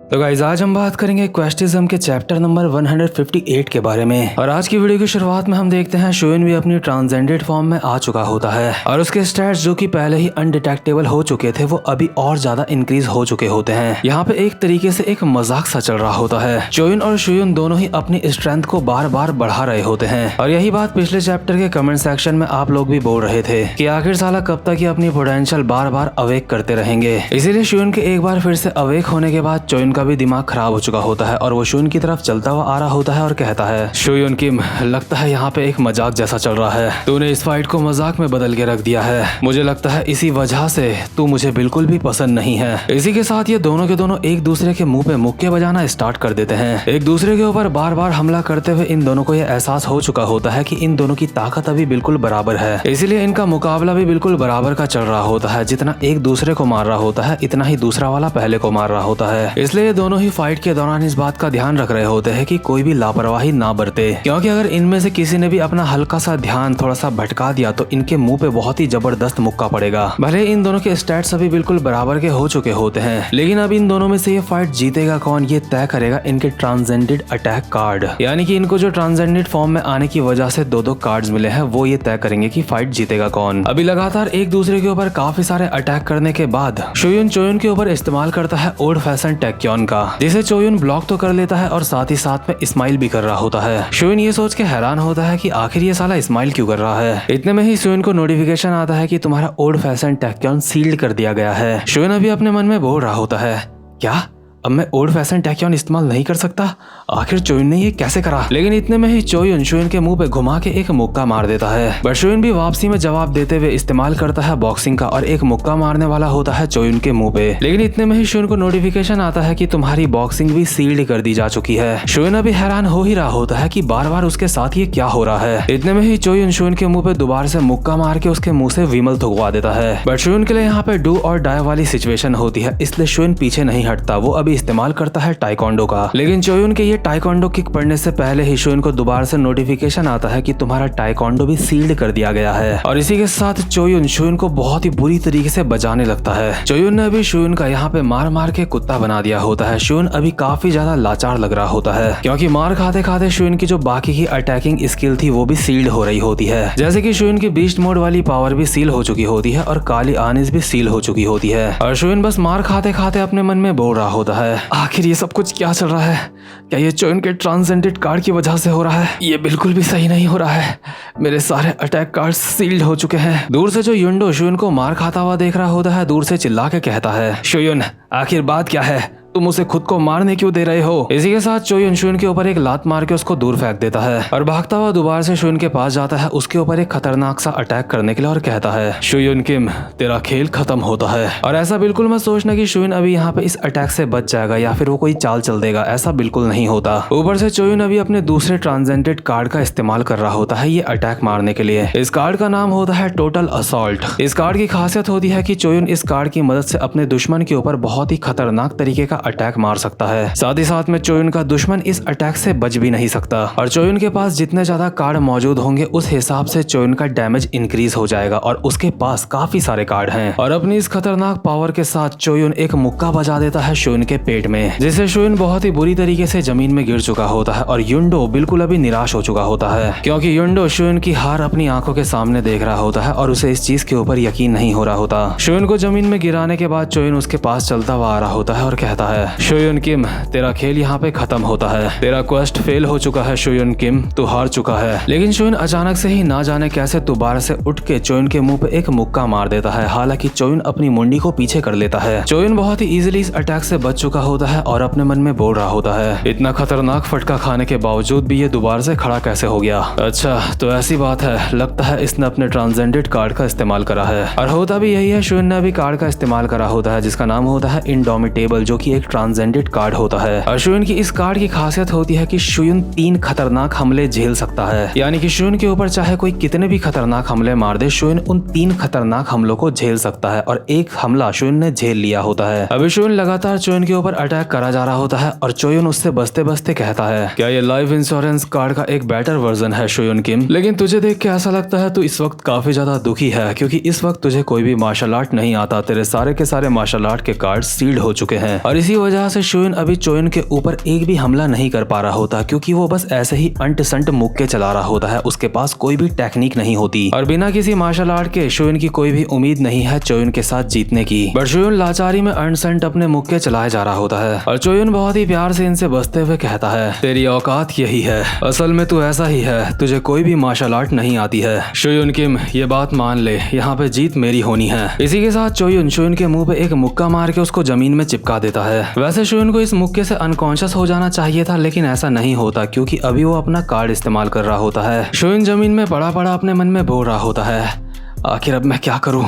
तो गाइस आज हम बात करेंगे क्वेस्टिज्म के चैप्टर नंबर 158 के बारे में। और आज की वीडियो की शुरुआत में हम देखते हैं शोइन भी अपनी ट्रांसेंडेड फॉर्म में आ चुका होता है और उसके स्टैट्स जो कि पहले ही अनडिटेक्टेबल हो चुके थे वो अभी और ज्यादा इंक्रीज हो चुके होते हैं। यहाँ पे एक तरीके से एक मजाक सा चल रहा होता है। चोयुन और शुयुन दोनों ही अपनी स्ट्रेंथ को बार बार बढ़ा रहे होते हैं और यही बात पिछले चैप्टर के कमेंट सेक्शन में आप लोग भी बोल रहे थे कि आखिर साला कब तक ये अपनी पोटेंशियल बार बार अवेक करते रहेंगे। इसीलिए शुयुन के एक बार फिर से अवेक होने के बाद चोयुन का भी दिमाग खराब हो चुका होता है और वो शुयुन की तरफ चलता हुआ आ रहा होता है और कहता है, शुयुन किम, लगता है यहाँ पे एक मजाक जैसा चल रहा है। तूने इस फाइट को मजाक में बदल के रख दिया है। मुझे लगता है इसी वजह से तू मुझे बिल्कुल भी पसंद नहीं है। इसी के साथ ये दोनों के दोनों एक दूसरे के मुंह पे मुक्के बजाना स्टार्ट कर देते हैं। एक दूसरे के ऊपर बार बार हमला करते हुए इन दोनों को यह एहसास हो चुका होता है कि इन दोनों की ताकत अभी बिल्कुल बराबर है। इसीलिए इनका मुकाबला भी बिल्कुल बराबर का चल रहा होता है। जितना एक दूसरे को मार रहा होता है इतना ही दूसरा वाला पहले को मार रहा होता है। इसलिए ये दोनों ही फाइट के दौरान इस बात का ध्यान रख रहे होते हैं कि कोई भी लापरवाही ना बरते, क्योंकि अगर इनमें से किसी ने भी अपना हल्का सा ध्यान थोड़ा सा भटका दिया तो इनके मुंह पे बहुत ही जबरदस्त मुक्का पड़ेगा। भले इन दोनों के स्टैट्स अभी बिल्कुल बराबर के हो चुके होते हैं, लेकिन अब इन दोनों में से ये फाइट जीतेगा कौन ये तय करेगा इनके ट्रांसेंडेड अटैक कार्ड। यानी कि इनको जो ट्रांसेंडेड फॉर्म में आने की वजह से दो कार्ड्स मिले हैं वो ये तय करेंगे कि फाइट जीतेगा कौन। अभी लगातार एक दूसरे के ऊपर काफी सारे अटैक करने के बाद शुयुन चोयुन के ऊपर इस्तेमाल करता है ओल्ड फैशन टैक्योन का, जिसे चोयुन ब्लॉक तो कर लेता है और साथ ही साथ में स्माइल भी कर रहा होता है। शुयुन ये सोच के हैरान होता है कि आखिर ये साला स्माइल क्यों कर रहा है। इतने में ही शुयुन को नोटिफिकेशन आता है कि तुम्हारा ओल्ड फैशन टैक्योन सील्ड कर दिया गया है। शुयुन अभी अपने मन में बोल रहा होता है, क्या अब मैं ओल्ड फैशन टैक्योन इस्तेमाल नहीं कर सकता? आखिर चोयुन ने ये कैसे करा? लेकिन इतने में ही चोयुन शुयुन के मुंह पे घुमा के एक मुक्का मार देता है। बट शुयुन भी वापसी में जवाब देते हुए इस्तेमाल करता है बॉक्सिंग का और एक मुक्का मारने वाला होता है चोयुन के मुंह पे। लेकिन इतने में ही शुयुन को नोटिफिकेशन आता है कि तुम्हारी बॉक्सिंग भी सील्ड कर दी जा चुकी है। शुयुन अभी हैरान हो ही रहा होता है कि बार बार उसके साथ ये क्या हो रहा है। इतने में ही चोयुन शुयुन के मुंह पे दोबारा से मुक्का मार के उसके मुंह से विमल थुकवा देता है। बट शुयुन के लिए यहाँ पे डू और डाई वाली सिचुएशन होती है, इसलिए शुयुन पीछे नहीं हटता। वो अभी इस्तेमाल करता है टाइकोंडो का। लेकिन चोयुन के ये टाइकोंडो किक पड़ने से पहले ही शुयुन को दोबारा से नोटिफिकेशन आता है कि तुम्हारा टाइकोंडो भी सील्ड कर दिया गया है। और इसी के साथ चोयुन शुयुन को बहुत ही बुरी तरीके से बजाने लगता है। चोयुन ने अभी शुयुन का यहाँ पे मार मार के कुत्ता बना दिया होता है। शुयुन अभी काफी ज्यादा लाचार लग रहा होता है, क्योंकि मार खाते खाते शुयुन की जो बाकी की अटैकिंग स्किल थी वो भी सील्ड हो रही होती है। जैसे कि शुयुन की बीस्ट मोड वाली पावर भी सील हो चुकी होती है और काली आनिस भी सील हो चुकी होती है। और शुयुन बस मार खाते खाते अपने मन में बोल रहा होता है, आखिर ये सब कुछ क्या चल रहा है? क्या ये चोयुन के ट्रांसेंडेड कार्ड की वजह से हो रहा है? ये बिल्कुल भी सही नहीं हो रहा है। मेरे सारे अटैक कार्ड सील्ड हो चुके हैं। दूर से जो युंडो शुयुन को मार खाता हुआ देख रहा होता है दूर से चिल्ला के कहता है, शुयुन आखिर बात क्या है? तुम उसे खुद को मारने क्यों दे रहे हो? इसी के साथ चोयुन शुयुन के ऊपर एक लात मार के उसको दूर फेंक देता है और भागता हुआ दोबारा से शुयुन के पास जाता है उसके ऊपर एक खतरनाक सा अटैक करने के लिए और कहता है, शुयुन किम, तेरा खेल खत्म होता है। और ऐसा बिल्कुल मत सोचना कि शुयुन अभी यहाँ पे इस अटैक से बच जाएगा या फिर वो कोई चाल चल देगा, ऐसा बिल्कुल नहीं होता। ऊपर से चोयुन अभी अपने दूसरे ट्रांसेंडेड कार्ड का इस्तेमाल कर रहा होता है ये अटैक मारने के लिए। इस कार्ड का नाम होता है टोटल असॉल्ट। इस कार्ड की खासियत होती है कि चोयुन इस कार्ड की मदद से अपने दुश्मन के ऊपर बहुत ही खतरनाक तरीके का अटैक मार सकता है। साथ ही साथ में चोयुन का दुश्मन इस अटैक से बच भी नहीं सकता और चोयुन के पास जितने ज्यादा कार्ड मौजूद होंगे उस हिसाब से चोयुन का डैमेज इंक्रीज हो जाएगा और उसके पास काफी सारे कार्ड हैं। और अपनी इस खतरनाक पावर के साथ चोयुन एक मुक्का बजा देता है शुयुन के पेट में, जिससे शुयुन बहुत ही बुरी तरीके से जमीन में गिर चुका होता है और युंडो बिल्कुल अभी निराश हो चुका होता है, क्योंकि युंडो शुयुन की हार अपनी आंखों के सामने देख रहा होता है और उसे इस चीज के ऊपर यकीन नहीं हो रहा होता। शुयुन को जमीन में गिराने के बाद चोयुन उसके पास चलता हुआ आ रहा होता है और कहता है, शुयुन किम, तेरा खेल यहाँ पे खत्म होता है। तेरा क्वेस्ट फेल हो चुका है शुयुन किम, तू हार चुका है। लेकिन शुयुन अचानक से ही ना जाने कैसे दोबारा से उठ के चोयुन के मुंह पे एक मुक्का मार देता है। हालांकि चोयुन अपनी मुंडी को पीछे कर लेता है। चोयुन बहुत ही इजीली इस अटैक से बच चुका होता है और अपने मन में बोल रहा होता है, इतना खतरनाक फटका खाने के बावजूद भी ये दोबारा से खड़ा कैसे हो गया? अच्छा तो ऐसी बात है, लगता है इसने अपने ट्रांसेंडेड कार्ड का इस्तेमाल करा है। और होता भी यही है, शुयुन ने अभी कार्ड का इस्तेमाल करा होता है जिसका नाम होता है इंडोमिटेबल, जो की एक ट्रांसेंडेड कार्ड होता है। और शुयुन की इस कार्ड की खासियत होती है कि शुयुन 3 खतरनाक हमले झेल सकता है। यानी कि शुयुन के ऊपर चाहे कोई कितने भी खतरनाक हमले मार दे, शुयुन उन 3 खतरनाक हमलों को झेल सकता है और एक हमला शुयुन ने झेल लिया होता है। अभी शुयुन लगातार चोयुन के ऊपर अटैक करा जा रहा होता है और चोयुन उससे बचते बचते कहता है, क्या ये लाइफ इंश्योरेंस कार्ड का एक बेटर वर्जन है शुयुन किम? लेकिन तुझे देख के ऐसा लगता है तू इस वक्त काफी ज्यादा दुखी है, क्योंकि इस वक्त तुझे कोई भी मार्शल आर्ट नहीं आता। तेरे सारे के सारे मार्शल आर्ट के कार्ड सील्ड हो चुके हैं और इसी इसी वजह से शोयन अभी चोयन के ऊपर एक भी हमला नहीं कर पा रहा होता, क्योंकि वो बस ऐसे ही अंट संट मुक्के चला रहा होता है। उसके पास कोई भी टेक्निक नहीं होती और बिना किसी मार्शल आर्ट के शोयन की कोई भी उम्मीद नहीं है चोयन के साथ जीतने की। बट शोयन लाचारी में अंट संट अपने मुक्के चलाए जा रहा होता है और चोयन बहुत ही प्यार से इनसे बचते हुए कहता है, तेरी औकात यही है, असल में तू ऐसा ही है, तुझे कोई भी मार्शल आर्ट नहीं आती है। शोयन किम, ये बात मान ले, यहाँ पे जीत मेरी होनी है। इसी के साथ चोयन शोयन के मुंह पे एक मुक्का मार के उसको जमीन में चिपका देता है। वैसे शोयन को इस मुक्के से अनकॉन्शियस हो जाना चाहिए था, लेकिन ऐसा नहीं होता क्योंकि अभी वो अपना कार्ड इस्तेमाल कर रहा होता है। शोयन जमीन में पड़ा पड़ा अपने मन में बोल रहा होता है, आखिर अब मैं क्या करूं,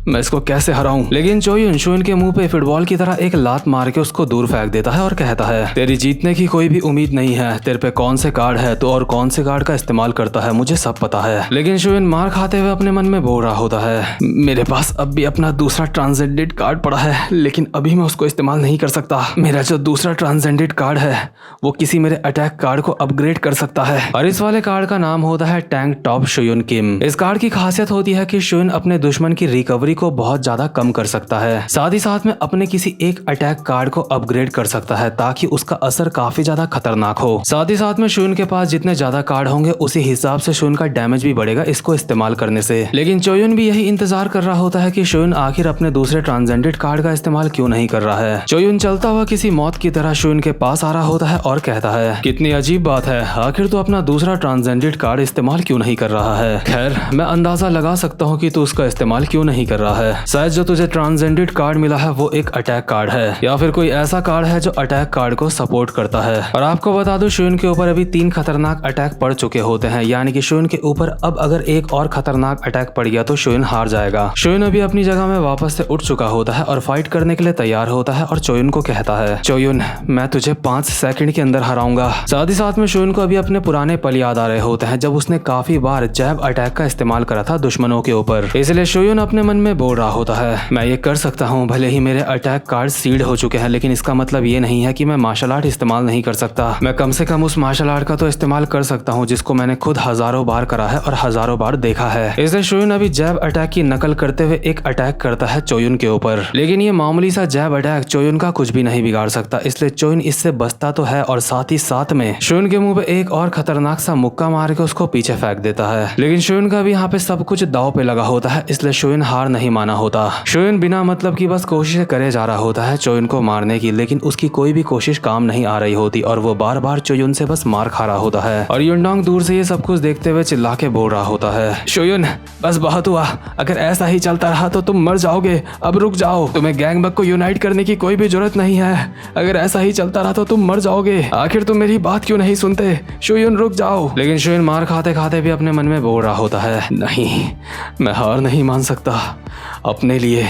मैं इसको कैसे हराऊं। लेकिन चोयन शोयन के मुंह पे फुटबॉल की तरह एक लात मार के उसको दूर फेंक देता है और कहता है, तेरी जीतने की कोई भी उम्मीद नहीं है, तेरे पे कौन से कार्ड है तो और कौन से कार्ड का इस्तेमाल करता है मुझे सब पता है। लेकिन शोयन मार खाते हुए अपने मन में बोल रहा होता है, मेरे पास अब भी अपना दूसरा ट्रांसेंडेंट कार्ड पड़ा है, लेकिन अभी मैं उसको इस्तेमाल नहीं कर सकता। मेरा जो दूसरा ट्रांसेंडेंट कार्ड है वो किसी मेरे अटैक कार्ड को अपग्रेड कर सकता है और इस वाले कार्ड का नाम होता है टैंक टॉप शोयन किम। इस कार्ड की खासियत होती है कि शोयन अपने दुश्मन की रिकवरी को बहुत ज्यादा कम कर सकता है, साथ ही साथ में अपने किसी एक अटैक कार्ड को अपग्रेड कर सकता है ताकि उसका असर काफी ज्यादा खतरनाक हो। साथ ही साथ में शोयन के पास जितने ज्यादा कार्ड होंगे उसी हिसाब से शोयन का डैमेज भी बढ़ेगा इसको इस्तेमाल करने से। लेकिन चोयन भी यही इंतजार कर रहा होता है कि शोयन आखिर अपने दूसरे ट्रांसेंडेंट कार्ड का इस्तेमाल क्यों नहीं कर रहा है। चोयन चलता हुआ किसी मौत की तरह शोयन के पास आ रहा होता है और कहता है, कितनी अजीब बात है, आखिर तू अपना दूसरा ट्रांसेंडेंट कार्ड इस्तेमाल क्यों नहीं कर रहा है। खैर मैं अंदाजा लगा सकता हूँ कि तू उसका इस्तेमाल क्यों नहीं कर रहा है। शायद जो तुझे ट्रांसेंडेंट कार्ड मिला है वो एक अटैक कार्ड है या फिर कोई ऐसा कार्ड है जो अटैक कार्ड को सपोर्ट करता है। और आपको बता दूं शोयन के ऊपर अभी 3 खतरनाक अटैक पड़ चुके होते हैं, यानी कि शोयन के ऊपर अब अगर एक और खतरनाक अटैक पड़ गया तो शोयन हार जाएगा। शोयन अभी अपनी जगह में वापस से उठ चुका होता है और फाइट करने के लिए तैयार होता है और चोयन को कहता है, चोयन मैं तुझे 5 सेकंड के अंदर हराऊंगा। साथ ही साथ में शोयन को अभी अपने पुराने पल याद आ रहे होते हैं जब उसने काफी बार जैब अटैक का इस्तेमाल करा था दुश्मनों के ऊपर। इसलिए शोयन अपने मन में बोल रहा होता है, मैं ये कर सकता हूँ, भले ही मेरे अटैक कार्ड सील्ड हो चुके हैं, लेकिन इसका मतलब ये नहीं है कि मैं मार्शल आर्ट इस्तेमाल नहीं कर सकता। मैं कम से कम उस मार्शल आर्ट का तो इस्तेमाल कर सकता हूँ जिसको मैंने खुद हजारों बार करा है और हजारों बार देखा है। इसलिए शोयन अभी जैब अटैक की नकल करते हुए एक अटैक करता है चोयन के ऊपर, लेकिन ये मामूली सा जैब अटैक चोयन का कुछ भी नहीं बिगाड़ सकता। इसलिए चोयन इससे बचता तो है और साथ ही साथ में शोयन के मुंह पे एक और खतरनाक सा मुक्का मार के उसको पीछे फेंक देता है। लेकिन शोयन का भी यहाँ पे सब कुछ दाव पे लगा होता है, इसलिए शोयन हार नहीं माना होता। शोयन बिना मतलब की बस कोशिश करे जा रहा होता है चोयन को मारने की, लेकिन उसकी कोई भी कोशिश काम नहीं आ रही होती और वो बार बार चोयन से बस मार खा रहा होता है। और युनडोंग दूर से ये सब कुछ देखते हुए चिल्ला के बोल रहा होता है, शोयन बस बहुत हुआ, अगर ऐसा ही चलता रहा तो तुम मर जाओगे, अब रुक जाओ, तुम्हें गैंगबक को यूनाइट करने की कोई भी जरूरत नहीं है, अगर ऐसा ही चलता रहा तो तुम मर जाओगे, आखिर तुम मेरी बात क्यों नहीं सुनते, शोयन रुक जाओ। लेकिन शोयन मार खाते खाते भी अपने मन में बोल रहा होता है, नहीं मैं हार नहीं मान सकता, अपने लिए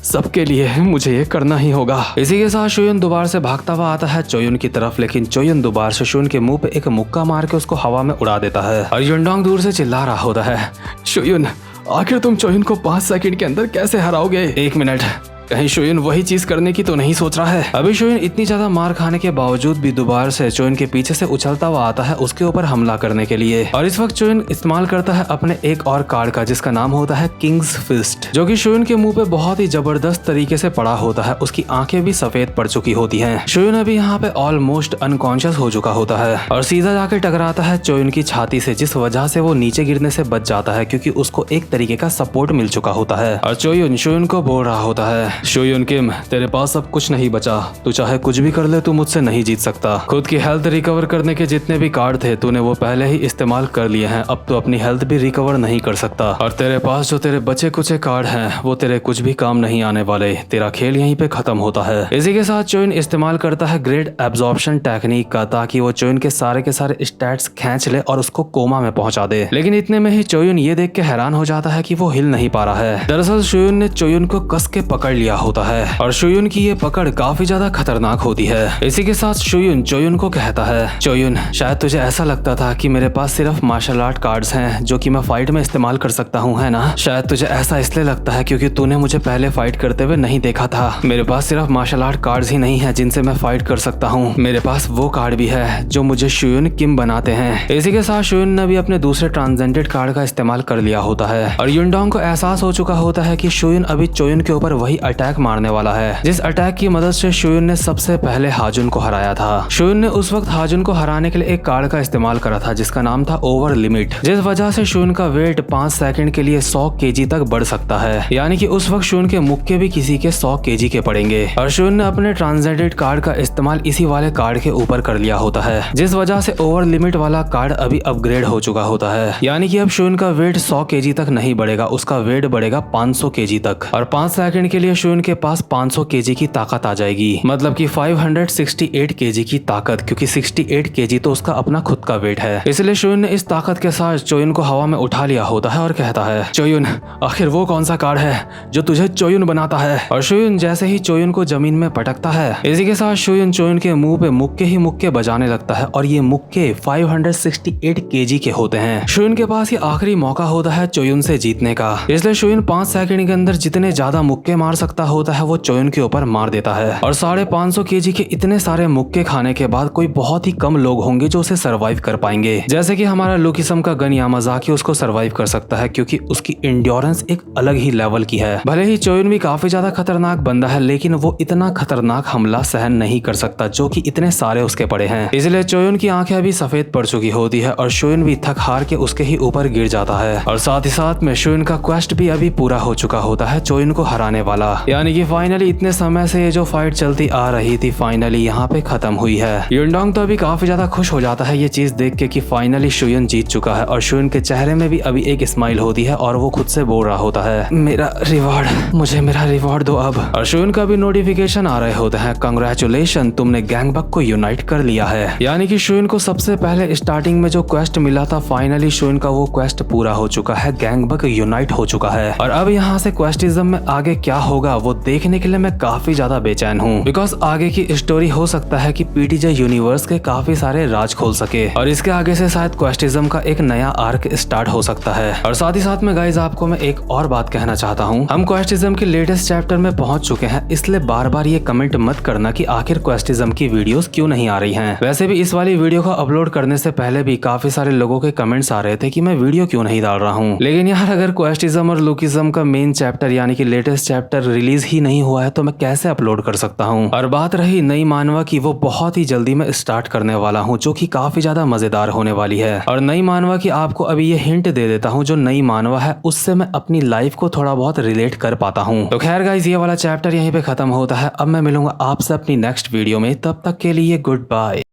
सबके लिए मुझे ये करना ही होगा। इसी के साथ शोयन दोबारा से भागता हुआ आता है चोयन की तरफ, लेकिन चोयन दोबारा से शोयन के मुंह पे एक मुक्का मार के उसको हवा में उड़ा देता है और युनडोंग दूर से चिल्ला रहा होता है, शोयन आखिर तुम चोयन को 5 सेकंड के अंदर कैसे हराओगे। 1 मिनट, कहीं शोयन वही चीज करने की तो नहीं सोच रहा है। अभी शोयन इतनी ज्यादा मार खाने के बावजूद भी दोबारा से चोयन के पीछे से उछलता हुआ आता है उसके ऊपर हमला करने के लिए। और इस वक्त चोयन इस्तेमाल करता है अपने एक और कार्ड का जिसका नाम होता है किंग्स फिस्ट, जो कि शोयन के मुंह पे बहुत ही जबरदस्त तरीके से पड़ा होता है। उसकी आंखें भी सफेद पड़ चुकी होती हैं। शोयन अभी यहाँ पे ऑलमोस्ट अनकॉन्शियस हो चुका होता है और सीधा जाके टकराता है चोयन की छाती से, जिस वजह से वो नीचे गिरने से बच जाता है क्योंकि उसको एक तरीके का सपोर्ट मिल चुका होता है। और चोयन शोयन को बोल रहा होता है, शोयन किम तेरे पास अब कुछ नहीं बचा, तू चाहे कुछ भी कर ले तू मुझसे नहीं जीत सकता। खुद की हेल्थ रिकवर करने के जितने भी कार्ड थे तूने वो पहले ही इस्तेमाल कर लिए हैं, अब तो अपनी हेल्थ भी रिकवर नहीं कर सकता और तेरे पास जो तेरे बचे कुछ कार्ड हैं वो तेरे कुछ भी काम नहीं आने वाले, तेरा खेल यहीं पे खत्म होता है। इसी के साथ चोयन इस्तेमाल करता है ग्रेट एब्जॉर्प्शन टेक्निक का ताकि वो चोयन के सारे स्टैट्स खींच ले और उसको कोमा में पहुंचा दे। लेकिन इतने में ही चोयन ये देख के हैरान हो जाता है कि वो हिल नहीं पा रहा है। दरअसल शोयन ने चोयन को कस के पकड़ लिया होता है और शोयन की ये पकड़ काफी ज्यादा खतरनाक होती है। इसी के साथ शोयन चोयन को कहता है, चोयन शायद तुझे ऐसा लगता था कि मेरे पास सिर्फ मार्शल आर्ट कार्ड्स हैं जो कि मैं फाइट में इस्तेमाल कर सकता हूँ, है ना। शायद तुझे ऐसा इसलिए लगता है क्योंकि तूने मुझे पहले फाइट करते हुए नहीं देखा था। मेरे पास सिर्फ मार्शल आर्ट कार्ड्स ही नहीं है जिनसे मैं फाइट कर सकता हूँ, मेरे पास वो कार्ड भी है जो मुझे शोयन किम बनाते हैं। इसी के साथ शोयन ने भी अपने दूसरे ट्रांसेंडेंट कार्ड का इस्तेमाल कर लिया होता है और युनडोंग को एहसास हो चुका होता है कि शोयन अभी चोयन के ऊपर वही अटैक मारने वाला है, जिस अटैक की मदद से शुयुन ने सबसे पहले हाजुन को हराया था। शुयुन ने उस वक्त हाजुन को हराने के लिए एक कार्ड का इस्तेमाल करा था जिसका नाम था ओवर लिमिट, जिस वजह से शुयुन का वेट 5 सेकंड के लिए 100 केजी तक बढ़ सकता है। यानी कि उस वक्त शुयुन के मुक्के भी किसी के 100 केजी के पड़ेंगे और शुयुन ने अपने ट्रांसेंडेंट कार्ड का इस्तेमाल इसी वाले कार्ड के ऊपर कर लिया होता है, जिस वजह से ओवर लिमिट वाला कार्ड अभी अपग्रेड हो चुका होता है। यानी कि अब शुयुन का वेट 100 केजी तक नहीं बढ़ेगा, उसका वेट बढ़ेगा 500 केजी तक और 5 सेकंड के लिए शुयुन के पास 500 केजी की ताकत आ जाएगी, मतलब कि 568 केजी की ताकत, क्योंकि 68 केजी तो उसका अपना खुद का वेट है। इसलिए शुयुन ने इस ताकत के साथ चोयुन को हवा में उठा लिया होता है और कहता है, चोयुन आखिर वो कौन सा कार्ड है जो तुझे चोयुन बनाता है। और शुयुन जैसे ही चोयुन को जमीन में पटकता है, इसी के साथ शुयुन चोयुन के मुंह पे मुक्के ही मुक्के बजाने लगता है और ये मुक्के 568 केजी के होते हैं। शुयुन के पास ये आखिरी मौका होता है चोयुन से जीतने का, इसलिए शुयुन 5 सेकंड के अंदर जितने ज्यादा मुक्के मार सकता होता है वो चोयुन के ऊपर मार देता है। और 550 केजी के इतने सारे मुक्के खाने के बाद कोई बहुत ही कम लोग होंगे जो उसे सरवाइव कर पाएंगे, जैसे कि हमारा लुकिसम का गन यामाजाकी उसको सरवाइव कर सकता है, क्योंकि उसकी एंड्योरेंस एक अलग ही लेवल की है। भले ही चोयुन भी काफी ज्यादा खतरनाक बंदा है, लेकिन वो इतना खतरनाक हमला सहन नहीं कर सकता जो कि इतने सारे उसके पड़े हैं। इसलिए चोयुन की आंखें अभी सफेद पड़ चुकी होती है और शुयुन भी थक हार के उसके ही ऊपर गिर जाता है। और साथ ही साथ में शुयुन का क्वेस्ट भी अभी पूरा हो चुका होता है चोयुन को हराने वाला, यानी कि फाइनली इतने समय से ये जो फाइट चलती आ रही थी फाइनली यहाँ पे खत्म हुई है। युनडोंग तो अभी काफी ज्यादा खुश हो जाता है ये चीज देख के कि फाइनली शुयुन जीत चुका है और शुयुन के चेहरे में भी अभी एक स्माइल होती है और वो खुद से बोल रहा होता है, मेरा रिवॉर्ड, मुझे मेरा रिवॉर्ड दो अब। और शुयुन का भी नोटिफिकेशन आ रहे होते हैं, कांग्रेचुलेशन तुमने गैंगबक को यूनाइट कर लिया है। यानी कि शुयुन को सबसे पहले स्टार्टिंग में जो क्वेस्ट मिला था फाइनली शुयुन का वो क्वेस्ट पूरा हो चुका है, गैंगबक यूनाइट हो चुका है। और अब यहाँ से क्वेस्टिज्म में आगे क्या होगा वो देखने के लिए मैं काफी ज्यादा बेचैन हूँ, बिकॉज आगे की स्टोरी हो सकता है कि पीटीजे यूनिवर्स के काफी सारे राज खोल सके और इसके आगे से शायद क्वेस्टिज्म का एक नया आर्क स्टार्ट हो सकता है। और साथ ही साथ में गाइज आपको मैं एक और बात कहना चाहता हूँ, हम क्वेस्टिज्म के लेटेस्ट चैप्टर में पहुंच चुके हैं, इसलिए बार बार ये कमेंट मत करना कि आखिर क्वेस्टिज्म की वीडियोस क्यों नहीं आ रही हैं। वैसे भी इस वाली वीडियो को अपलोड करने से पहले भी काफी सारे लोगों के कमेंट्स आ रहे थे कि मैं वीडियो क्यों नहीं डाल रहा हूँ, लेकिन यार अगर क्वेस्टिज्म और लुकिज्म का मेन चैप्टर यानी कि लेटेस्ट चैप्टर रिलीज ही नहीं हुआ है तो मैं कैसे अपलोड कर सकता हूँ। और बात रही नई मानवा की, वो बहुत ही जल्दी मैं स्टार्ट करने वाला हूँ जो कि काफी ज्यादा मजेदार होने वाली है। और नई मानवा की आपको अभी ये हिंट दे देता हूँ, जो नई मानवा है उससे मैं अपनी लाइफ को थोड़ा बहुत रिलेट कर पाता हूँ। तो खैर गाइस ये वाला चैप्टर यहीं पे खत्म होता है। अब मैं मिलूंगा आपसे अपनी नेक्स्ट वीडियो में, तब तक के लिए गुड बाय।